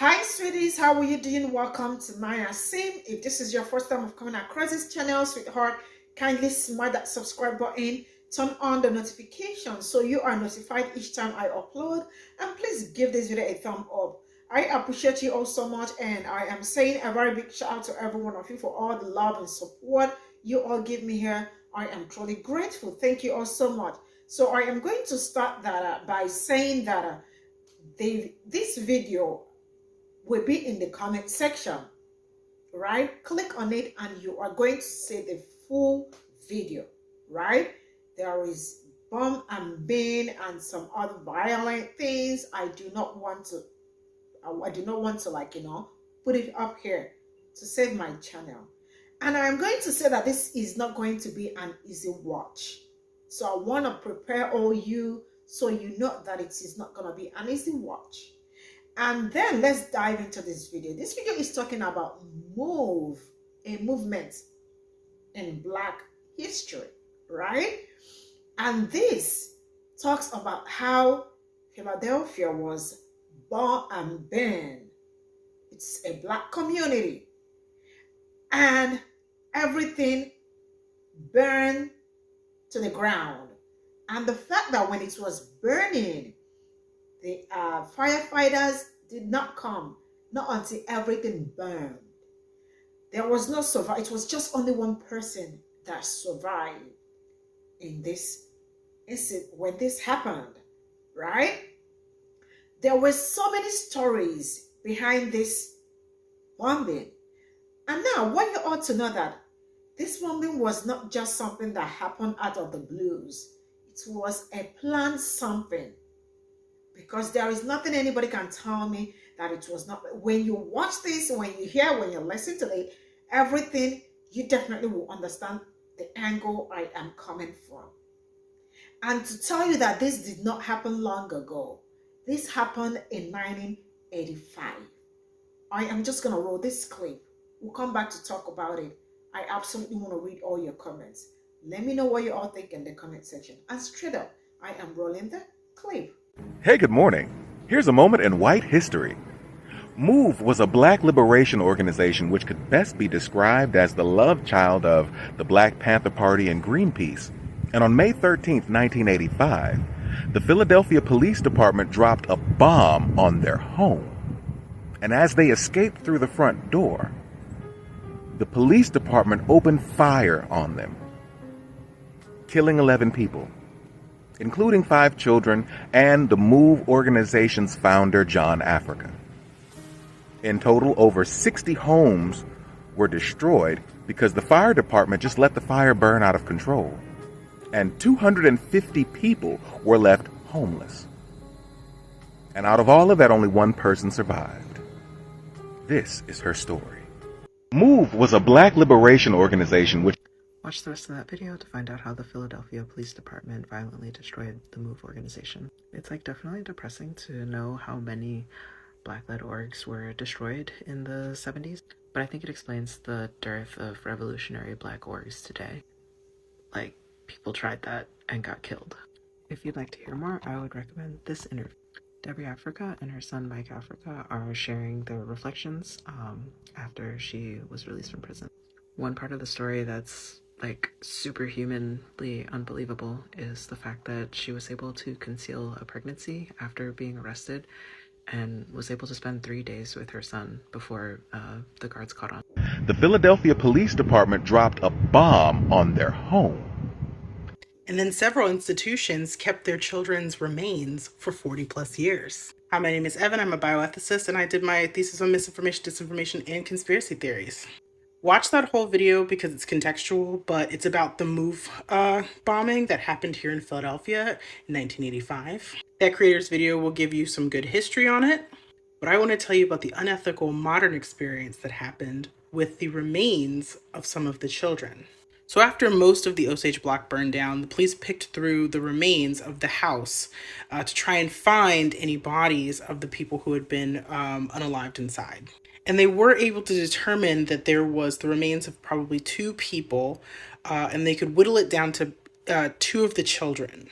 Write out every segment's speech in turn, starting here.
Hi sweeties, how are you doing? Welcome to my sim. If this is your first time of coming across this channel, sweetheart, kindly smash that subscribe button, turn on the notifications so you are notified each time I upload, and please give this video a thumb up. I appreciate you all so much, and I am saying a very big shout out to every one of you for all the love and support you all give me here. I am truly grateful. Thank you all so much. So I am going to start that by saying that this video will be in the comment section, right? Click on it and you are going to see the full video, right? There is bomb and bane and some other violent things. I do not want to put it up here to save my channel. And I'm going to say that this is not going to be an easy watch. So I want to prepare all you so you know that it is not going to be an easy watch. And then let's dive into this video. This video is talking about a movement in Black history, right? And this talks about how Philadelphia was born and burned. It's a Black community. And everything burned to the ground. And the fact that when it was burning, the firefighters did not come, not until everything burned. There was no survival. It was just only one person that survived in this incident when this happened, right? There were so many stories behind this bombing. And now, what you ought to know that this bombing was not just something that happened out of the blues. It was a planned something. Because there is nothing anybody can tell me that it was not. When you watch this, when you listen to it, everything, you definitely will understand the angle I am coming from. And to tell you that this did not happen long ago, this happened in 1985. I am just going to roll this clip. We'll come back to talk about it. I absolutely want to read all your comments. Let me know what you all think in the comment section. And straight up, I am rolling the clip. Hey, good morning. Here's a moment in white history. MOVE was a Black liberation organization which could best be described as the love child of the Black Panther Party and Greenpeace. And on May 13th, 1985, the Philadelphia Police Department dropped a bomb on their home. And as they escaped through the front door, the police department opened fire on them, killing 11 people, including 5 children and the MOVE organization's founder, John Africa. In total, over 60 homes were destroyed because the fire department just let the fire burn out of control. And 250 people were left homeless. And out of all of that, only one person survived. This is her story. MOVE was a Black liberation organization which... Watch the rest of that video to find out how the Philadelphia Police Department violently destroyed the MOVE organization. It's definitely depressing to know how many Black-led orgs were destroyed in the 70s, but I think it explains the dearth of revolutionary Black orgs today. People tried that and got killed. If you'd like to hear more, I would recommend this interview. W.ty Africa and her son Mike Africa are sharing their reflections after she was released from prison. One part of the story that's superhumanly unbelievable is the fact that she was able to conceal a pregnancy after being arrested and was able to spend 3 days with her son before the guards caught on. The Philadelphia Police Department dropped a bomb on their home. And then several institutions kept their children's remains for 40 plus years. Hi, my name is Evan. I'm a bioethicist, and I did my thesis on misinformation, disinformation, and conspiracy theories. Watch that whole video because it's contextual, but it's about the MOVE bombing that happened here in Philadelphia in 1985. That creator's video will give you some good history on it, but I want to tell you about the unethical modern experience that happened with the remains of some of the children. So after most of the Osage block burned down, the police picked through the remains of the house to try and find any bodies of the people who had been unalived inside. And they were able to determine that there was the remains of probably 2 people, and they could whittle it down to 2 of the children,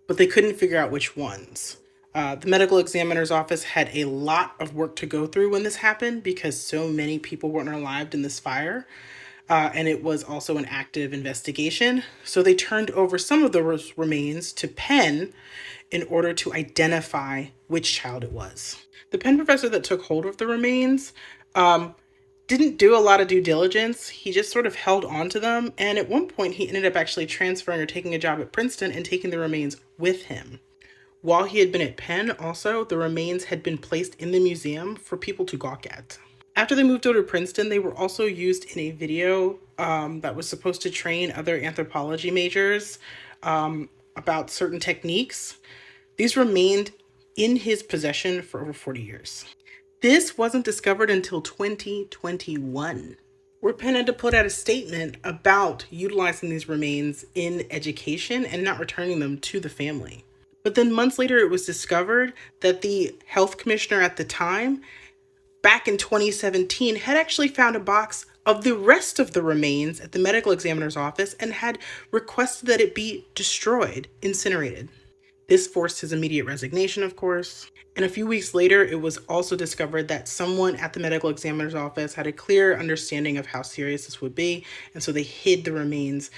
but they couldn't figure out which ones. The medical examiner's office had a lot of work to go through when this happened because so many people weren't unalived in this fire. And it was also an active investigation. So they turned over some of the remains to Penn in order to identify which child it was. The Penn professor that took hold of the remains didn't do a lot of due diligence. He just sort of held on to them. And at one point, he ended up actually transferring or taking a job at Princeton and taking the remains with him. While he had been at Penn, also, the remains had been placed in the museum for people to gawk at. After they moved over to Princeton, they were also used in a video that was supposed to train other anthropology majors about certain techniques. These remained in his possession for over 40 years. This wasn't discovered until 2021, where Penn had to put out a statement about utilizing these remains in education and not returning them to the family. But then months later, it was discovered that the health commissioner at the time, back in 2017, had actually found a box of the rest of the remains at the medical examiner's office and had requested that it be destroyed, incinerated. This forced his immediate resignation, of course. And a few weeks later, it was also discovered that someone at the medical examiner's office had a clear understanding of how serious this would be, and so they hid the remains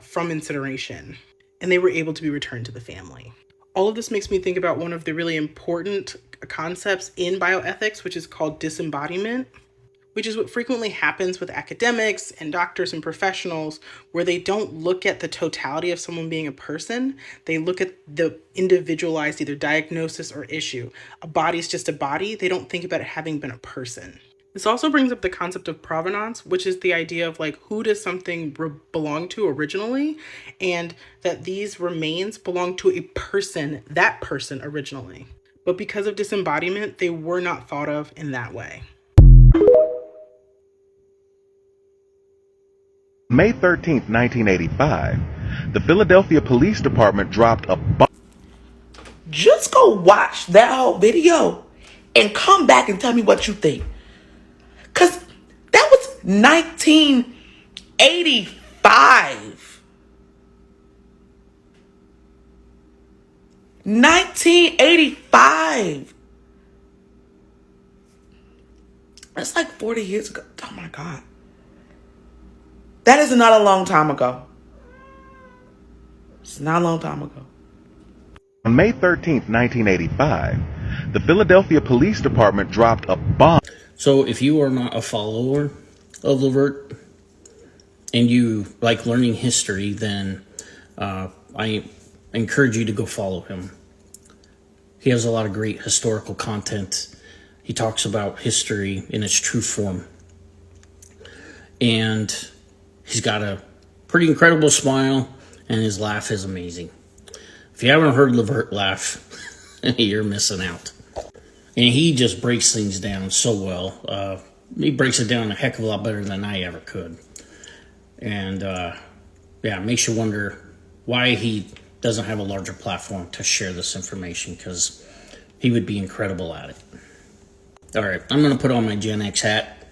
from incineration, and they were able to be returned to the family. All of this makes me think about one of the really important concepts in bioethics, which is called disembodiment, which is what frequently happens with academics and doctors and professionals, where they don't look at the totality of someone being a person. They look at the individualized either diagnosis or issue. A body's just a body. They don't think about it having been a person. This also brings up the concept of provenance, which is the idea of like, who does something belong to originally, and that these remains belong to a person, that person originally. But because of disembodiment, they were not thought of in that way. May 13th, 1985, the Philadelphia Police Department dropped a bomb. Just go watch that whole video and come back and tell me what you think. Because that was 1985. 1985. That's like 40 years ago. Oh my God. That is not a long time ago. It's not a long time ago. On May 13th, 1985, the Philadelphia Police Department dropped a bomb. So if you are not a follower of Levert and you like learning history, then I encourage you to go follow him. He has a lot of great historical content. He talks about history in its true form. And he's got a pretty incredible smile, and his laugh is amazing. If you haven't heard Levert laugh, you're missing out. And he just breaks things down so well. He breaks it down a heck of a lot better than I ever could. And yeah, it makes you wonder why he doesn't have a larger platform to share this information, because he would be incredible at it. All right, I'm going to put on my Gen X hat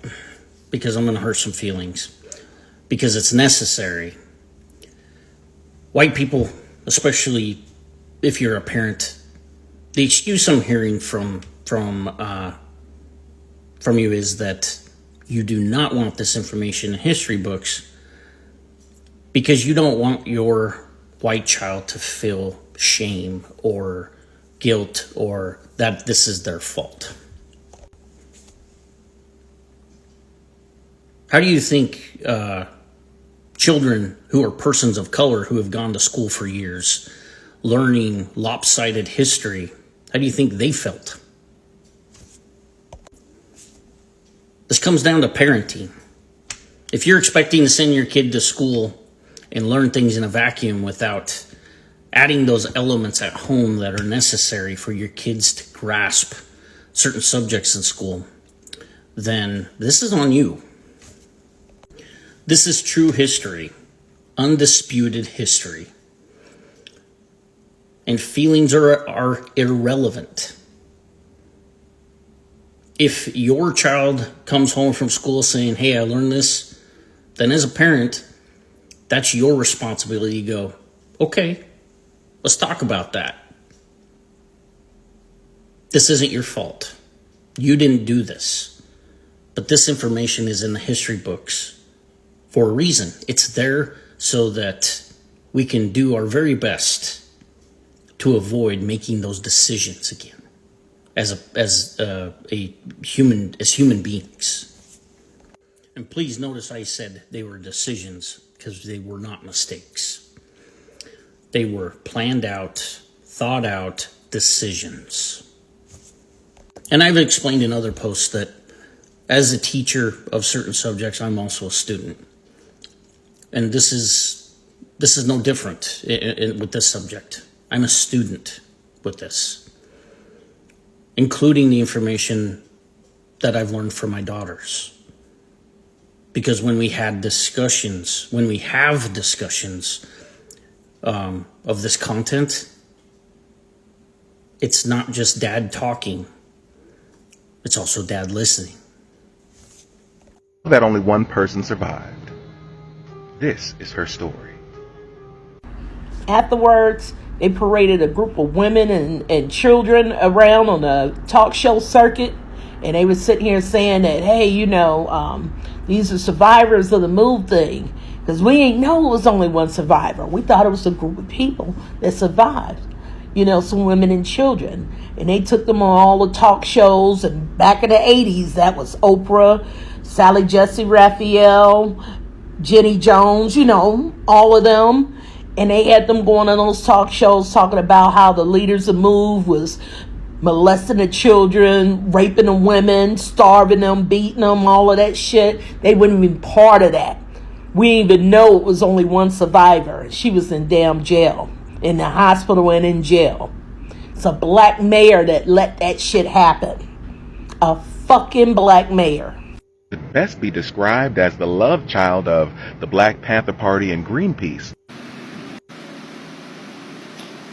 because I'm going to hurt some feelings, because it's necessary. White people, especially if you're a parent, the excuse I'm hearing from you is that you do not want this information in history books because you don't want your white child to feel shame or guilt or that this is their fault. How do you think children who are persons of color who have gone to school for years learning lopsided history, how do you think they felt? This comes down to parenting. If you're expecting to send your kid to school and learn things in a vacuum without adding those elements at home that are necessary for your kids to grasp certain subjects in school, then this is on you. This is true history, undisputed history. And feelings are irrelevant. If your child comes home from school saying, hey, I learned this, then as a parent, that's your responsibility to go, okay, let's talk about that. This isn't your fault. You didn't do this. But this information is in the history books for a reason. It's there so that we can do our very best to avoid making those decisions again as human beings. And please notice I said they were decisions because they were not mistakes. They were planned out, thought out decisions. And I've explained in other posts that as a teacher of certain subjects, I'm also a student. And this is no different with this subject. I'm a student with this, including the information that I've learned from my daughters. Because when we have discussions of this content, it's not just dad talking, it's also dad listening. That only one person survived. This is her story. Afterwards, they paraded a group of women and children around on the talk show circuit, and they were sitting here saying that, hey, these are survivors of the move thing, because we ain't know it was only one survivor. We thought it was a group of people that survived, some women and children, and they took them on all the talk shows. And back in the 80s, that was Oprah, Sally Jesse Raphael, Jenny Jones, all of them. And they had them going on those talk shows talking about how the leaders of MOVE was molesting the children, raping the women, starving them, beating them, all of that shit. They wouldn't even be part of that. We didn't even know it was only one survivor. She was in damn jail, in the hospital and in jail. It's a black mayor that let that shit happen. A fucking black mayor. Could best be described as the love child of the Black Panther Party and Greenpeace.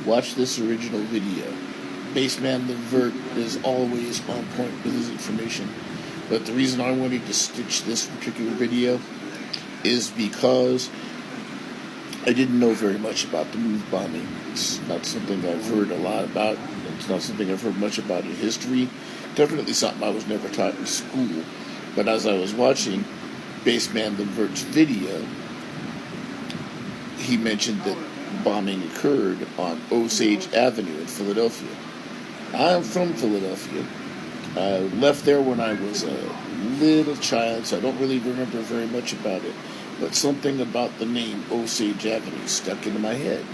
Watch this original video. Baseman Levert is always on point with his information. But the reason I wanted to stitch this particular video is because I didn't know very much about the MOVE bombing. It's not something I've heard a lot about. It's not something I've heard much about in history. Definitely something I was never taught in school. But as I was watching Baseman Levert's video, he mentioned that bombing occurred on Osage Avenue in Philadelphia. I'm from Philadelphia. I left there when I was a little child, so I don't really remember very much about it. But something about the name Osage Avenue stuck into my head.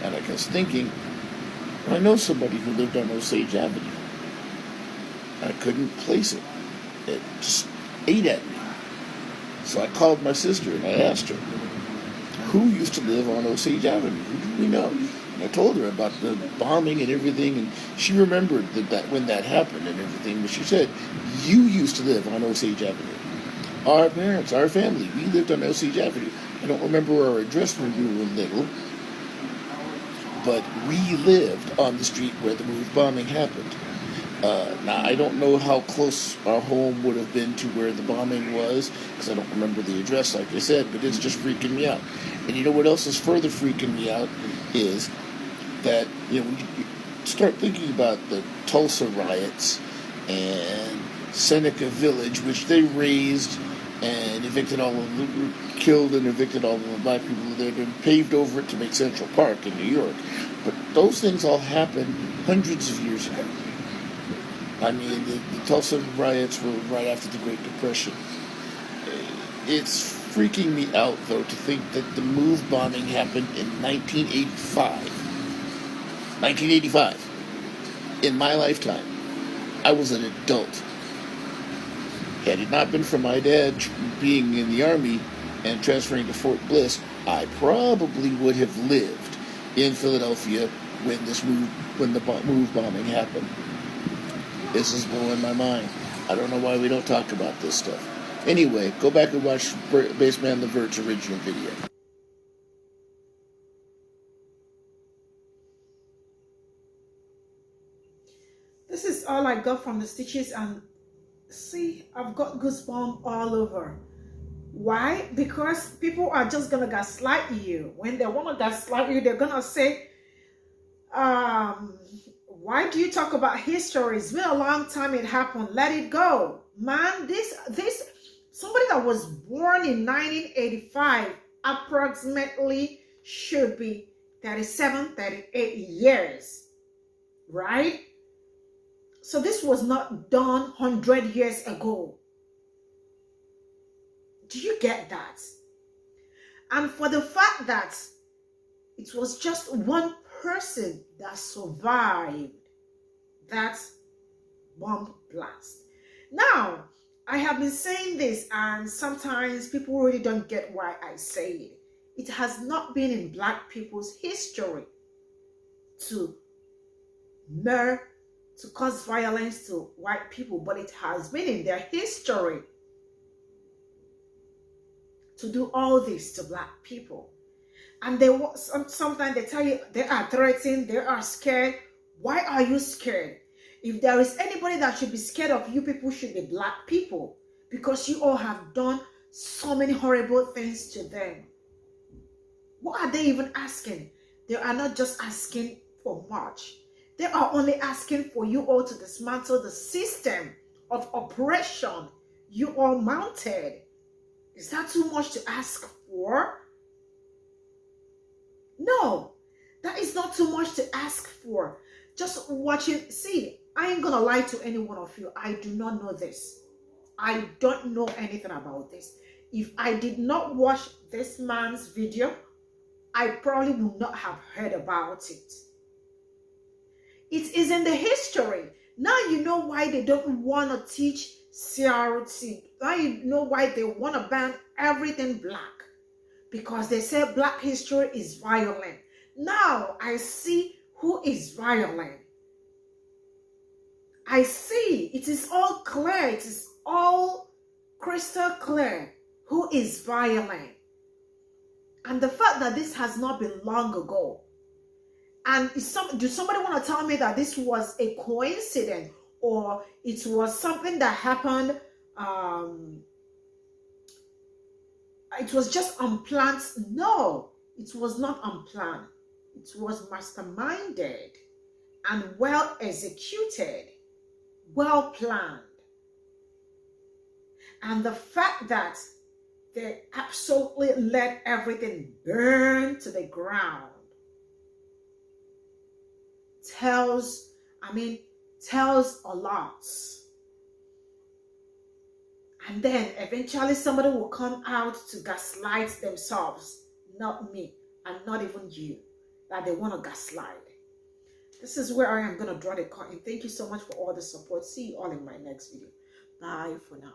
And I was thinking, I know somebody who lived on Osage Avenue. I couldn't place it. It just ate at me. So I called my sister and I asked her, who used to live on Osage Avenue? Who do we know? And I told her about the bombing and everything, and she remembered that when that happened and everything, but she said, you used to live on Osage Avenue. Our parents, our family, we lived on Osage Avenue. I don't remember our address when we were little, but we lived on the street where the MOVE bombing happened. Now, I don't know how close our home would have been to where the bombing was, because I don't remember the address, like I said, but it's just freaking me out. And you know what else is further freaking me out is that, when you start thinking about the Tulsa riots and Seneca Village, which they razed and evicted all of the, killed and evicted all of the black people there and paved over it to make Central Park in New York. But those things all happened hundreds of years ago. I mean, the Tulsa riots were right after the Great Depression. It's freaking me out, though, to think that the MOVE bombing happened in 1985. 1985. In my lifetime. I was an adult. Had it not been for my dad being in the Army and transferring to Fort Bliss, I probably would have lived in Philadelphia when the MOVE bombing happened. This is blowing my mind. I don't know why we don't talk about this stuff. Anyway, go back and watch Baseman Levert's original video. This is all I got from the stitches, and see, I've got goosebumps all over. Why? Because people are just gonna gaslight you. When they want to gaslight you, they're gonna say, Why do you talk about history? It's been a long time it happened. Let it go. Man, this somebody that was born in 1985 approximately should be 37, 38 years, right? So this was not done 100 years ago. Do you get that? And for the fact that it was just one person that survived that bomb blast. Now, I have been saying this, and sometimes people really don't get why I say it. It has not been in Black people's history to cause violence to white people, but it has been in their history to do all this to Black people. And they sometimes they tell you they are threatened, they are scared. Why are you scared? If there is anybody that should be scared of you, people should be Black people, because you all have done so many horrible things to them. What are they even asking? They are not just asking for much. They are only asking for you all to dismantle the system of oppression you all mounted. Is that too much to ask for? No, that is not too much to ask for. Just watching, see, I ain't gonna lie to any one of you. I do not know this. I don't know anything about this. If I did not watch this man's video, I probably would not have heard about it. It is in the history. Now you know why they don't want to teach Seri0üs. Now you know why they want to ban everything Black. Because they say Black history is violent. Now I see who is violent. I see. It is all clear. It is all crystal clear who is violent. And the fact that this has not been long ago. And do somebody want to tell me that this was a coincidence, or it was something that happened, it was just unplanned? No, it was not unplanned. It was masterminded and well executed, well planned. And the fact that they absolutely let everything burn to the ground tells a lot. And then eventually somebody will come out to gaslight themselves, not me, and not even you, that they want to gaslight. This is where I am going to draw the curtain. Thank you so much for all the support. See you all in my next video. Bye for now.